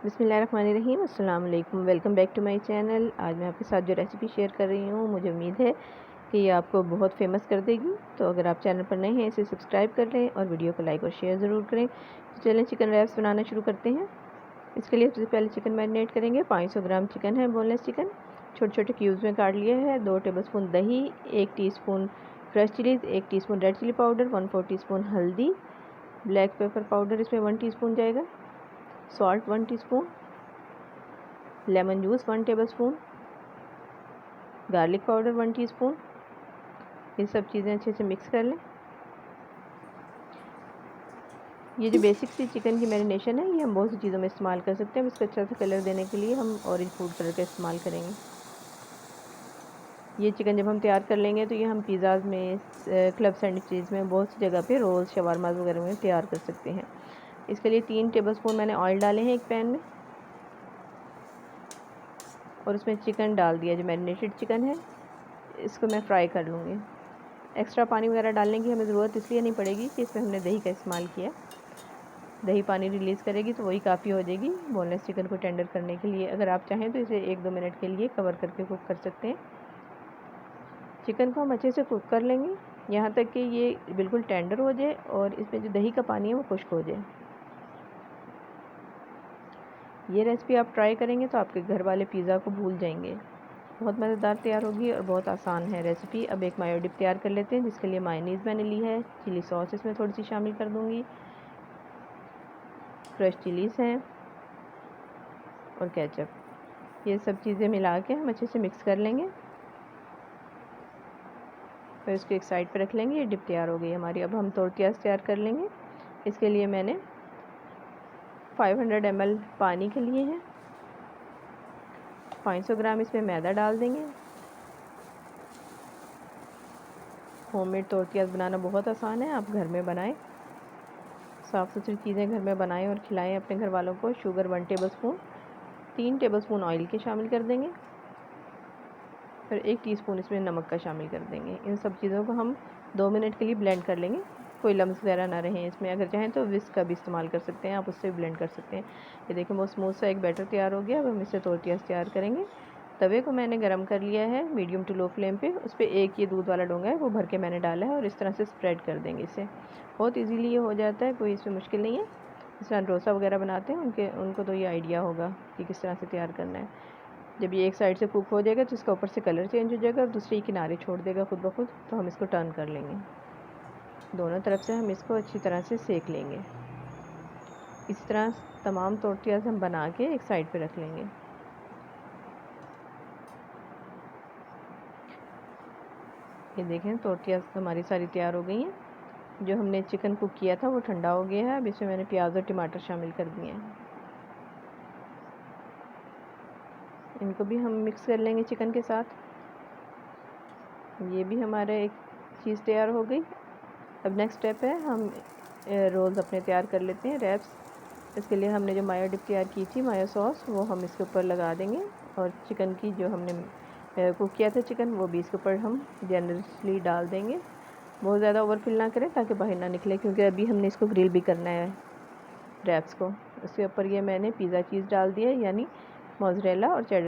बिस्मिल्लाहिर्रहमानिर्रहीम, अस्सलाम वालेकुम। Welcome back to my channel. आज मैं आपके साथ जो रेसिपी शेयर कर रही हूँ, मुझे उम्मीद है कि ये आपको बहुत फेमस कर देगी। तो अगर आप चैनल पर नए हैं इसे सब्सक्राइब कर लें और वीडियो को लाइक और शेयर ज़रूर करें। तो चलें चिकन रैप्स बनाना शुरू करते हैं। इसके लिए सबसे पहले चिकन मैरिनेट करेंगे। 500 ग्राम चिकन है, बोनलेस चिकन, छोटे छोटे क्यूब्स में काट लिया है। 2 टेबलस्पून दही, 1 teaspoon fresh chillies, 1 teaspoon red chilli powder, 1/4 teaspoon हल्दी, ब्लैक पेपर पाउडर इसमें 1 टीस्पून जाएगा, salt 1 teaspoon, lemon juice 1 tablespoon, garlic powder 1 teaspoon. ये सब चीज़ें अच्छे से मिक्स कर लें। ये जो बेसिक सी चिकन की मैरिनेशन है, ये हम बहुत सी चीज़ों में इस्तेमाल कर सकते हैं। हम इसको अच्छा सा कलर देने के लिए हम ऑरेंज फूड कलर का इस्तेमाल करेंगे। ये चिकन जब हम तैयार कर लेंगे तो ये हम पिज़्ज़ाज़ में, क्लब सैंडविचेज़ में, बहुत सी जगह पे रोल्स, शवारमाज़ वगैरह में तैयार कर सकते हैं। इसके लिए 3 टेबलस्पून मैंने ऑयल डाले हैं एक पैन में, और उसमें चिकन डाल दिया। जो मैरिनेटेड चिकन है इसको मैं फ्राई कर लूँगी। एक्स्ट्रा पानी वगैरह डालने की हमें ज़रूरत इसलिए नहीं पड़ेगी कि इसमें हमने दही का इस्तेमाल किया। दही पानी रिलीज़ करेगी तो वही काफ़ी हो जाएगी बोनलेस चिकन को टेंडर करने के लिए। अगर आप चाहें तो इसे 1-2 मिनट के लिए कवर करके कुक कर सकते हैं। चिकन को हम अच्छे से कुक कर लेंगे यहाँ तक कि ये बिल्कुल टेंडर हो जाए और इसमें जो दही का पानी है वो खुश्क हो जाए। ये रेसिपी आप ट्राई करेंगे तो आपके घर वाले पिज़्ज़ा को भूल जाएंगे। बहुत मज़ेदार तैयार होगी और बहुत आसान है रेसिपी। अब एक मायो डिप तैयार कर लेते हैं, जिसके लिए मायोनीज़ मैंने ली है। चिली सॉस इसमें थोड़ी सी शामिल कर दूँगी, फ्रेश चिलीज़ हैं और केचप। ये सब चीज़ें मिला के हम अच्छे से मिक्स कर लेंगे, फिर इसको एक साइड पर रख लेंगे। ये डिप तैयार हो गई हमारी। अब हम टोर्टियाज़ तैयार कर लेंगे। इसके लिए मैंने 500 ml पानी के लिए हैं। 500 ग्राम इसमें मैदा डाल देंगे। होममेड टोर्टियाज़ बनाना बहुत आसान है, आप घर में बनाएं। साफ़ सुथरी चीज़ें घर में बनाएं और खिलाएं अपने घर वालों को। शुगर 1 टेबलस्पून, 3 टेबलस्पून ऑयल के शामिल कर देंगे, फिर 1 टीस्पून इसमें नमक का शामिल कर देंगे। इन सब चीज़ों को हम 2 मिनट के लिए ब्लेंड कर लेंगे, कोई लम्स वगैरह ना रहें इसमें। अगर चाहें तो विस्क का भी इस्तेमाल कर सकते हैं, आप उससे भी ब्लेंड कर सकते हैं। ये देखें बहुत स्मूथ सा एक बैटर तैयार हो गया। अब हम इससे टोर्टियाज़ तैयार करेंगे। तवे को मैंने गरम कर लिया है मीडियम टू लो फ्लेम पे। उस पर एक ये दूध वाला डोंगा है वो भर के मैंने डाला है और इस तरह से स्प्रेड कर देंगे। इसे बहुत इजीली ये हो जाता है, कोई इसमें मुश्किल नहीं है। जिस तरह डोसा वगैरह बनाते हैं उनको तो ये आइडिया होगा कि किस तरह से तैयार करना है। जब ये एक साइड से कुक हो जाएगा तो इसका ऊपर से कलर चेंज हो जाएगा और दूसरे किनारे छोड़ देगा खुद ब खुद। तो हम इसको टर्न कर लेंगे, दोनों तरफ से हम इसको अच्छी तरह से सेक लेंगे। इस तरह तमाम टोर्टियाज़ हम बना के एक साइड पे रख लेंगे। ये देखें टोर्टियाज़ हमारी सारी तैयार हो गई हैं। जो हमने चिकन कुक किया था वो ठंडा हो गया है। अब इसमें मैंने प्याज और टमाटर शामिल कर दिए हैं। इनको भी हम मिक्स कर लेंगे चिकन के साथ। ये भी हमारा एक चीज़ तैयार हो गई। अब नेक्स्ट स्टेप है, हम रोल्स अपने तैयार कर लेते हैं, रैप्स। इसके लिए हमने जो मायो डिप तैयार की थी, मायो सॉस, वो हम इसके ऊपर लगा देंगे और चिकन की जो हमने कुक किया था चिकन, वो भी इसके ऊपर हम जनरसली डाल देंगे। बहुत ज़्यादा ओवरफिल ना करें ताकि बाहर ना निकले, क्योंकि अभी हमने इसको ग्रिल भी करना है रैप्स को। उसके ऊपर ये मैंने पिज़्ज़ा चीज़ डाल दिया, यानी मोज़रेला और चेडर